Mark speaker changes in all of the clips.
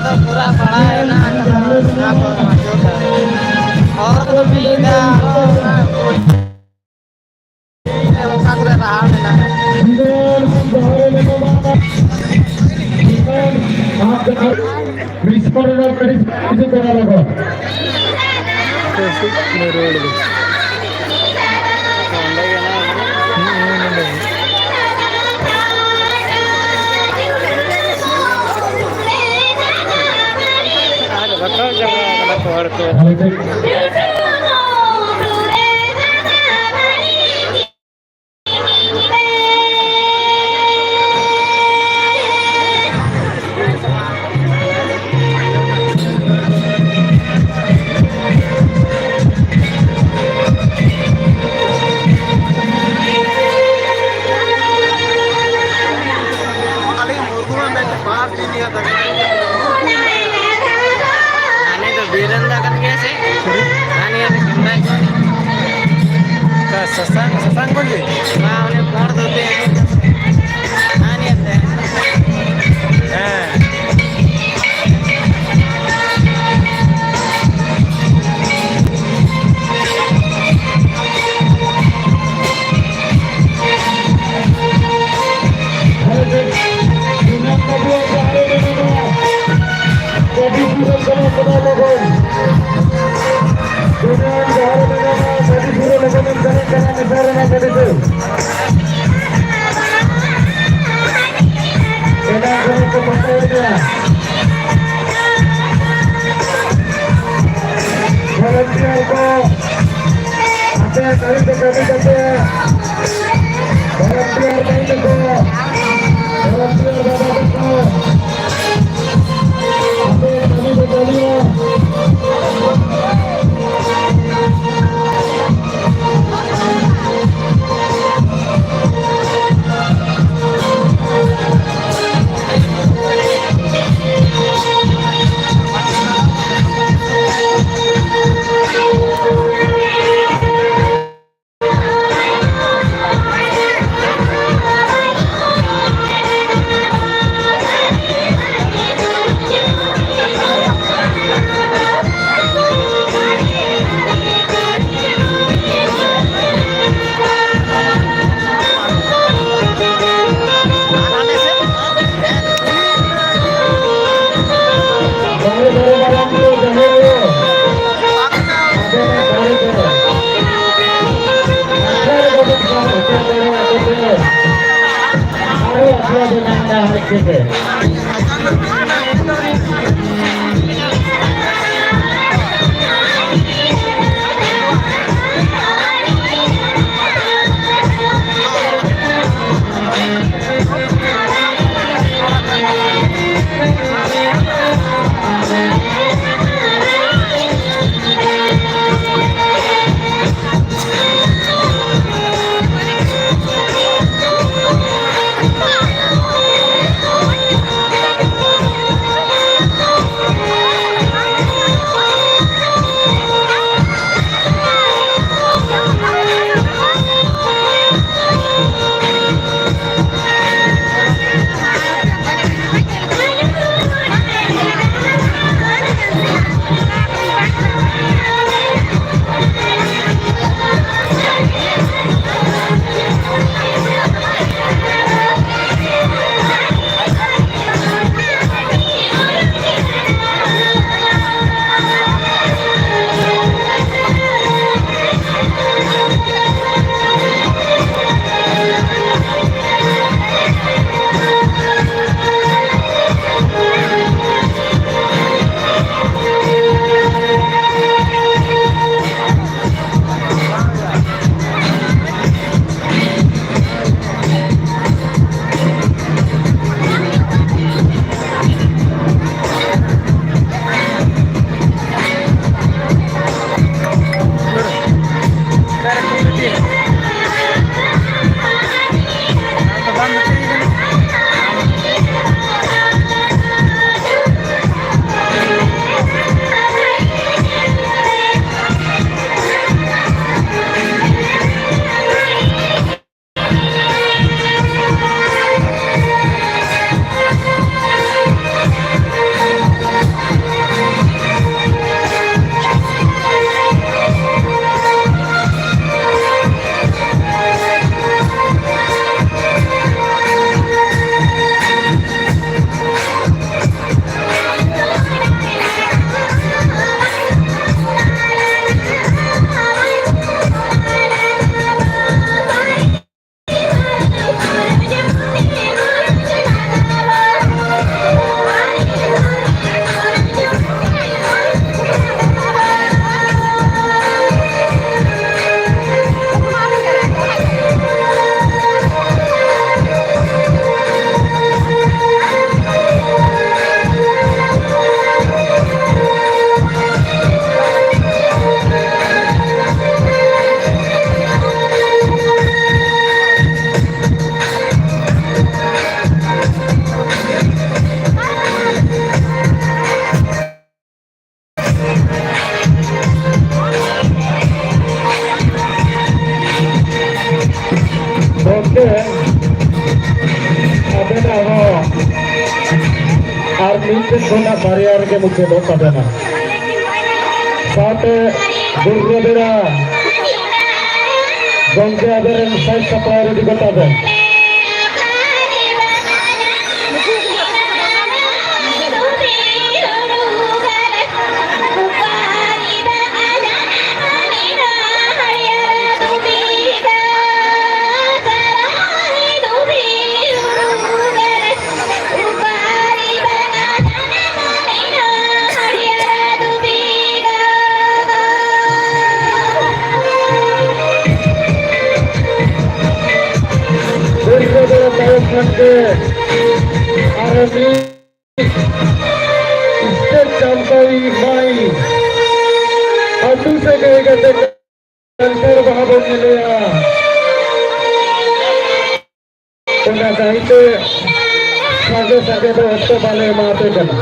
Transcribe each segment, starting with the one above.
Speaker 1: तो पूरा बड़ा है ना ना और तो बीदा ना कोई रहा Biranda kan biasa. Ani ada kembali. Sasang sasang boleh. Nah, udah keluar tuh deh. Ani ada.
Speaker 2: barrier ke mukhe dok pabe na saate durgabera gongke aberen side supply ready kotaben durgabera tayokanke arami state champai mai atu se kehega se kantor bahaban nileya tengah kahite sage sage to otto bale maate kana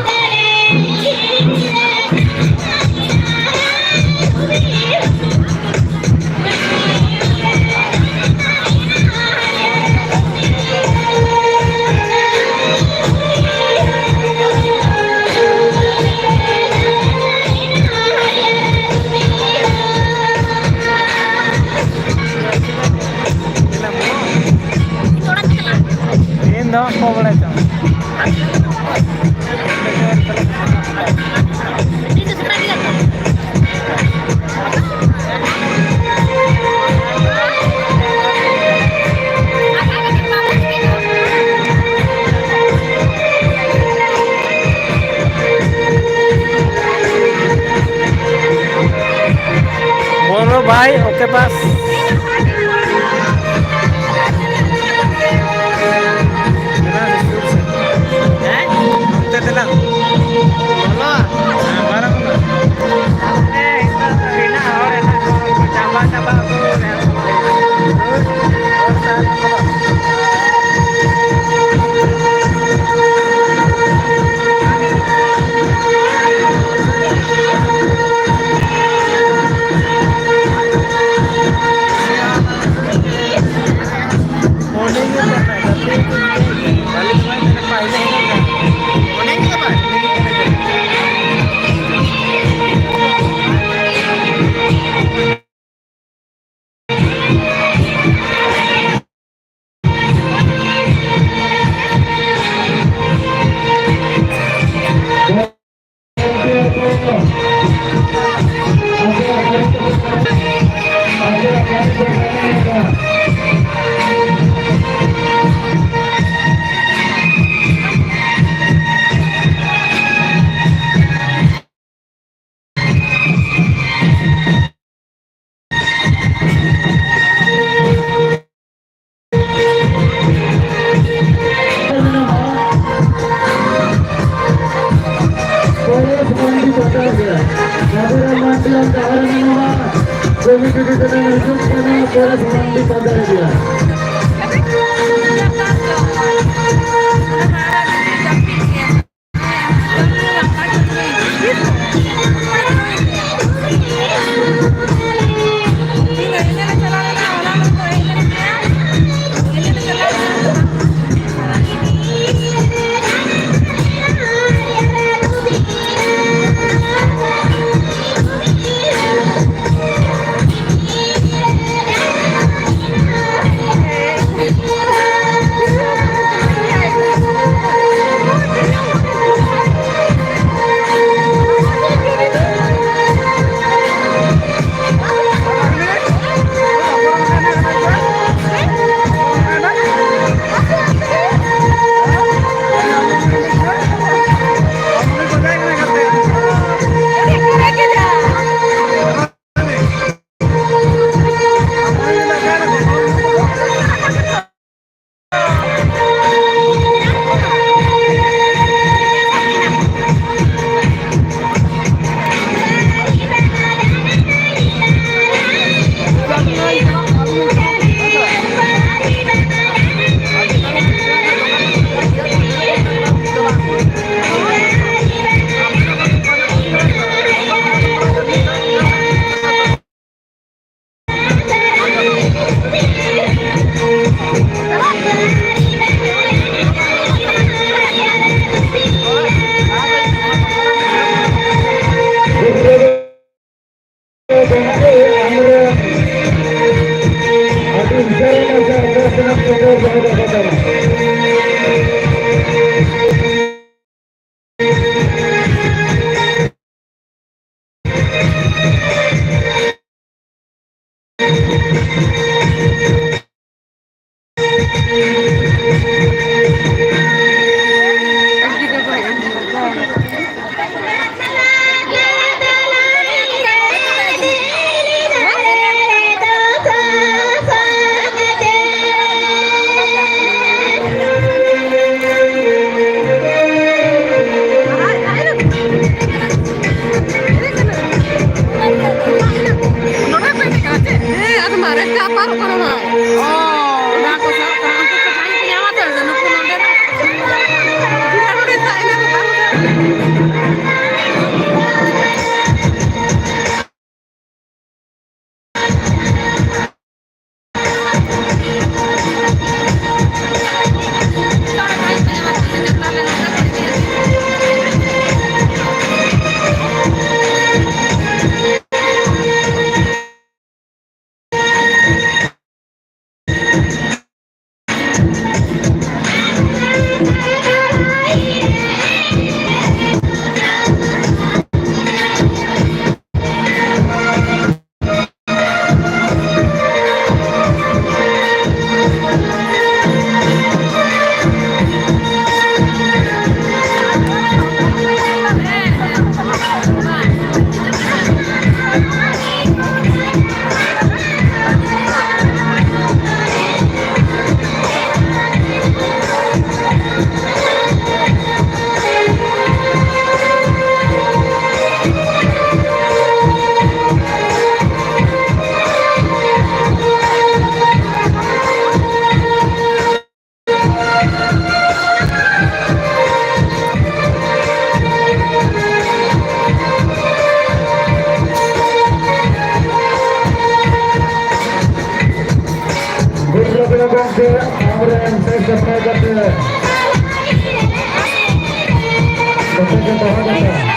Speaker 1: ఏందో పోగొడతాం बोलो भाई okay पास
Speaker 2: ᱱᱟᱯᱟᱭ ᱠᱟᱛᱮ ᱡᱚᱛᱚ ᱜᱮ ᱫᱚᱦᱚ ᱠᱟᱛᱮ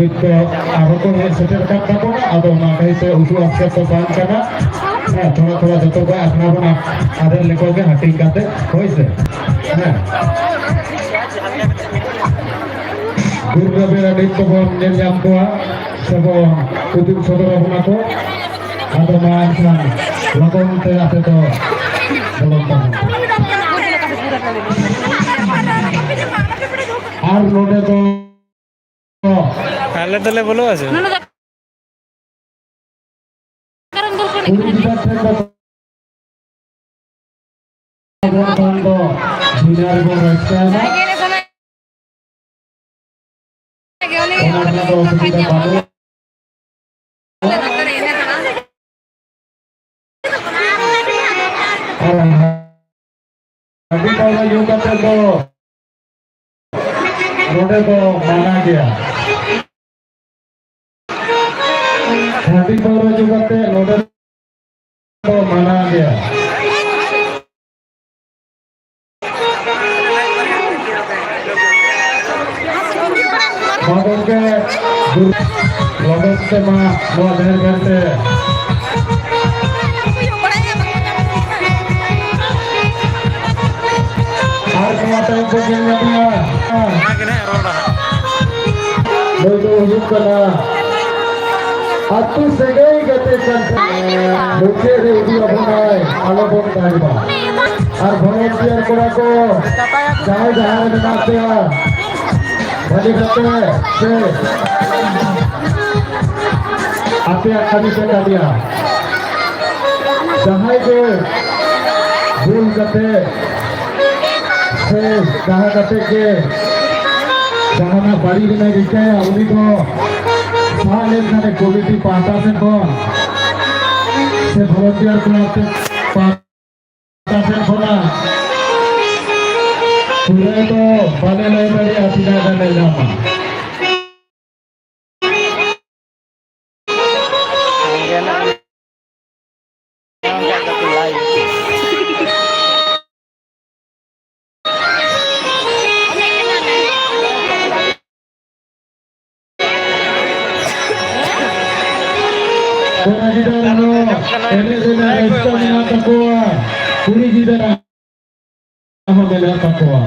Speaker 2: nit ko ako ko setel kat ko na ado na kai se usu akse ko ban kana ha thoda thoda joto ko apna bana ader leko ke hating kate hoise ha durga bera nit ko bon nel jam ko sabo uduk sodora bana ko ado man san lagon te ate to bolon ta ar node to
Speaker 1: কালে তাহলে বলো আছে
Speaker 2: माना गया हाथी पौरा जुगाते loader को माना गया मगर के लोडर से माँ वो देर करते हर कमाता है कुछ नहीं दिया लोग हुजूर करना Atu segai gatekan muke re udi abunai alobon taiba ar volunteer kora ko jahai jahai menate bagi kate se ate kami se kadia jahai ko bhul kate से जहाँ करते के जहाँ ना बड़ी भी नहीं दिखे उन्हीं को साले जाने कमिटी पाता से कौन से volunteer को आपसे पाता से खोला पूरे तो बने नहीं बड़ी अतिना करने Jama Puri kita nama bela takwa.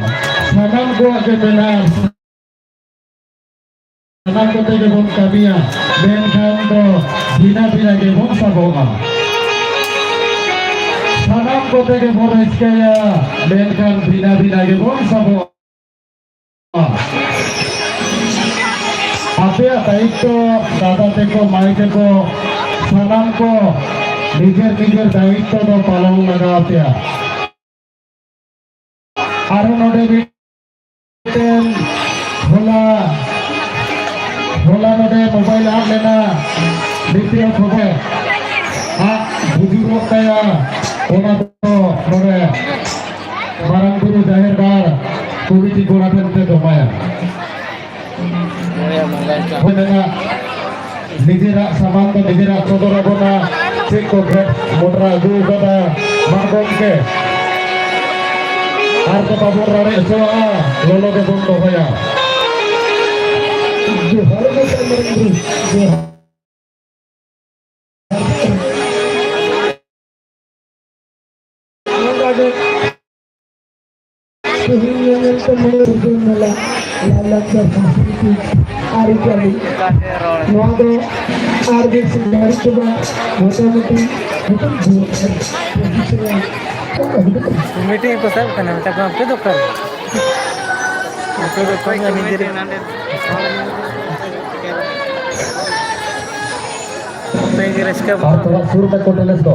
Speaker 2: Sanam ko ke bela. Sanam ko te ke bon kabia. Ben khan to bina bina ke bon saboga. Sanam ko te ke bon iskaya. Ben khan bina bina ke bon saboga. Ape daitto dada teko mai teko sanam ko निजर निजर दायित्व तो पालन लगा पिया आरो नोडे बिटेन होला नोडे mobile आप लेना द्वितीय खबर आप बुजुर्ग कया ओना तो नोडे बारंगुरु जाहिरदार कमिटी गोराथन ते दमाया होना निजेरा सामान तो निजेरा सदर बना ठीक को मोटरा दू कदा मारबों के आर को बाबू रारे सोआ लोलो के बंद हो गया जो हर में कमरंगी जो मंगाजे तुहियन तो मेरे दुनिया लाला का संस्कृति आरी करी नोंदो आरबीएस सिंगारी के बाद मोटा-मोटी
Speaker 1: मीटिंग को सब करना तक हम पे तो कर तो कोई नहीं दे रहे इसका
Speaker 2: थोड़ा सुर में कोटे लेट्स गो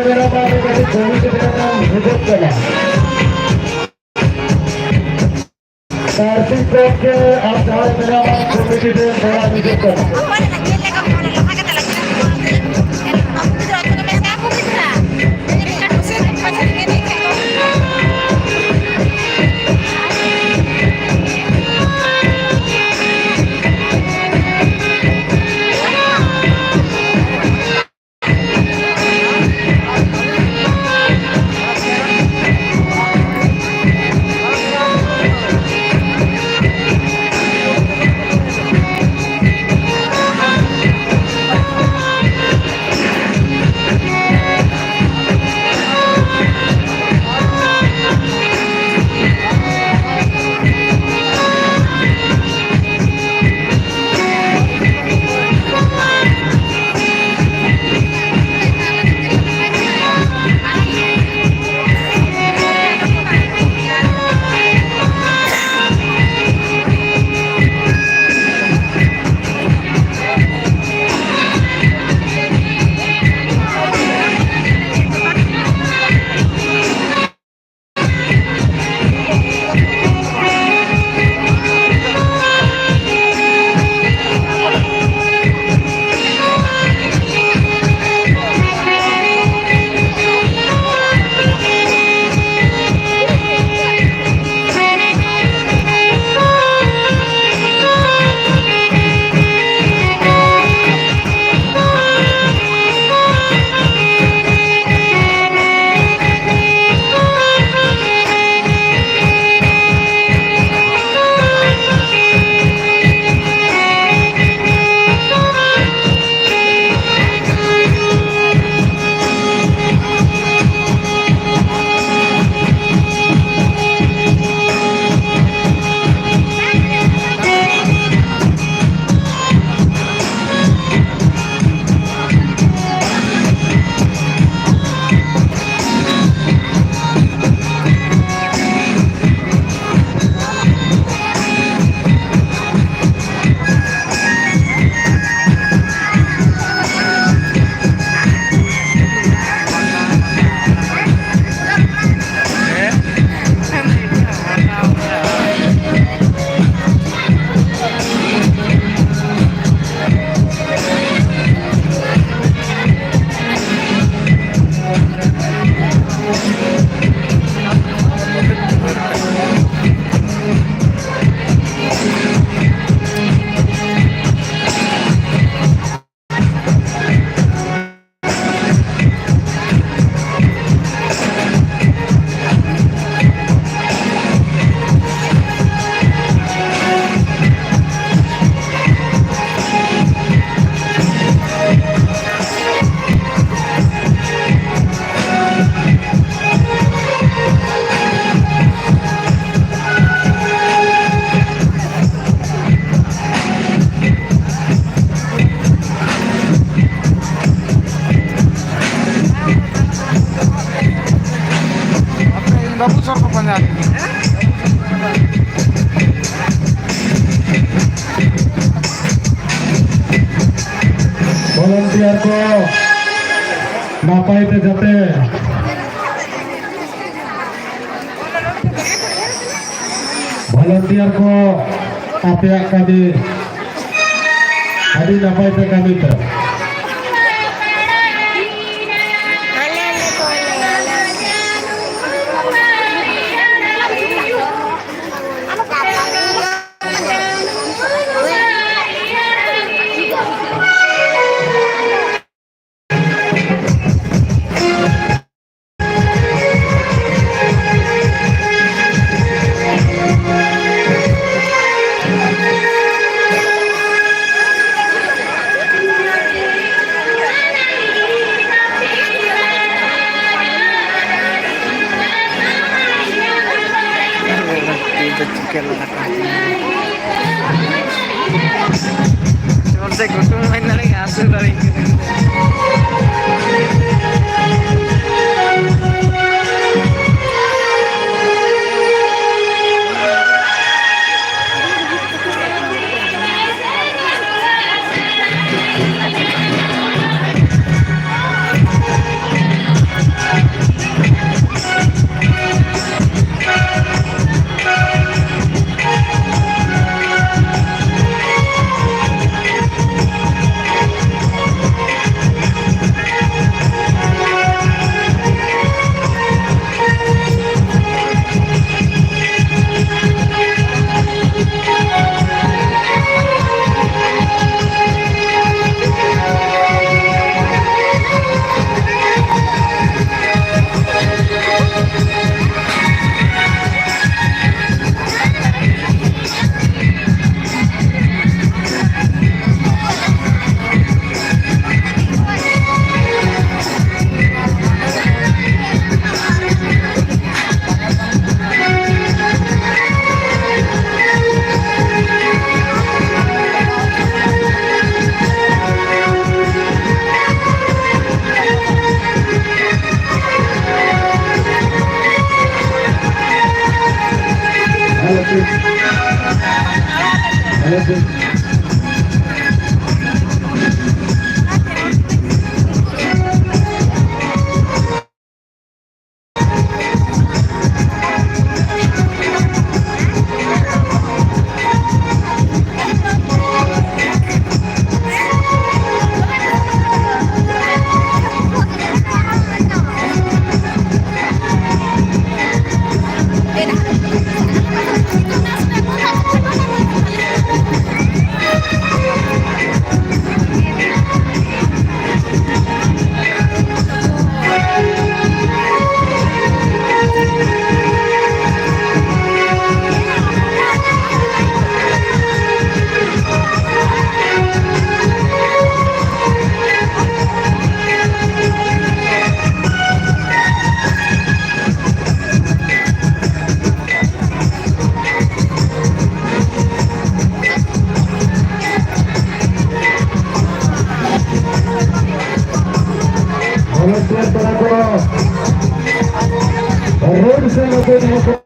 Speaker 2: मेरा बात है कोई के मेरा विजिट करा कार्तिक के आप जहाँ मेरा बात कमेटी से मेरा विजिट करा
Speaker 1: ସବୁ sarpanch
Speaker 2: volunteer ko napai te jate volunteer ko apiak kami adi napai te kami te
Speaker 1: se kutung main lagi asal dari volunteer para ko road se natin mo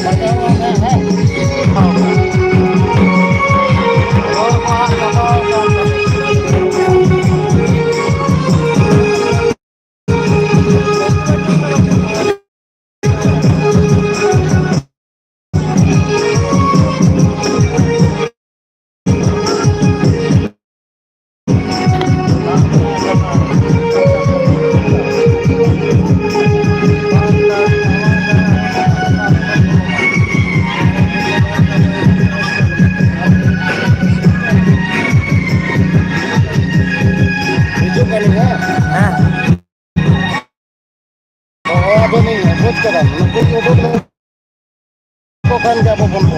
Speaker 3: Bagaimana
Speaker 1: কোথায় যাবো বলবো